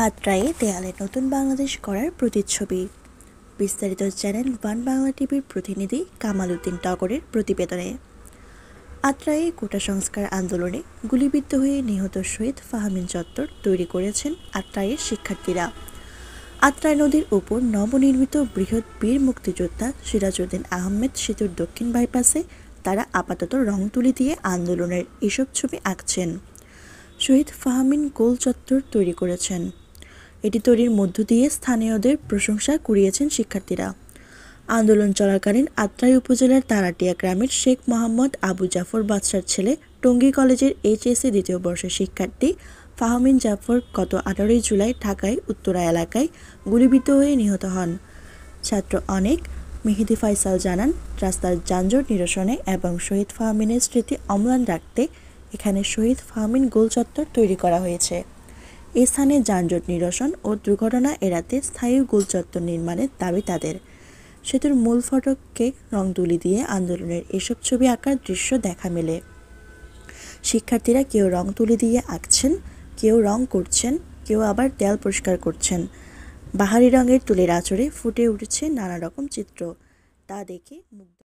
আত্রায়ে দেয়ালে নতুন বাংলাদেশ গড়ার প্রতিচ্ছবি। বিস্তারিত চ্যানেল ওয়ান বাংলা টিভির প্রতিনিধি কামাল উদ্দিন টগরের প্রতিবেদনে। আত্রায়ে কোটা সংস্কার আন্দোলনে গুলিবিদ্ধ হয়ে নিহত শহীদ ফাহমিন চত্বর তৈরি করেছেন আত্রায়ের শিক্ষার্থীরা। আত্রাই নদীর উপর নবনির্মিত বৃহৎ বীর মুক্তিযোদ্ধা সিরাজউদ্দিন আহমেদ সেতুর দক্ষিণ বাইপাসে তারা আপাতত রং তুলি দিয়ে আন্দোলনের এসব ছবি আঁকছেন। শহীদ ফাহমিন গোল চত্বর তৈরি করেছেন। এটি তৈরির মধ্য দিয়ে স্থানীয়দের প্রশংসা কুড়িয়েছেন শিক্ষার্থীরা। আন্দোলন চলাকালীন আত্রাই উপজেলার তারাটিয়া গ্রামের শেখ মোহাম্মদ আবু জাফর বাদশার ছেলে টঙ্গী কলেজের এইচএসসি দ্বিতীয় বর্ষের শিক্ষার্থী ফাহমিন জাফর গত 18 জুলাই ঢাকায় উত্তরা এলাকায় গুলিবিদ্ধ হয়ে নিহত হন। ছাত্র অনেক মেহেদি ফাইসাল জানান, রাস্তার যানজট নিরসনে এবং শহীদ ফাহমিনের স্মৃতি অম্লান রাখতে এখানে শহীদ ফাহমিন গোল চত্বর তৈরি করা হয়েছে। এ স্থানে যানজট নিরসন ও দুর্ঘটনা এড়াতে স্থায়ী গোল চত্বর নির্মাণের দাবি তাদের। সেতুর মূল ফটককে রং তুলি দিয়ে আন্দোলনের এসব ছবি আঁকার দৃশ্য দেখা মেলে। শিক্ষার্থীরা কেউ রং তুলি দিয়ে আঁকছেন, কেউ রং করছেন, কেউ আবার দেয়াল পরিষ্কার করছেন। বাহারি রঙের তুলির আঁচড়ে ফুটে উঠেছে নানা রকম চিত্র, তা দেখে মুগ্ধ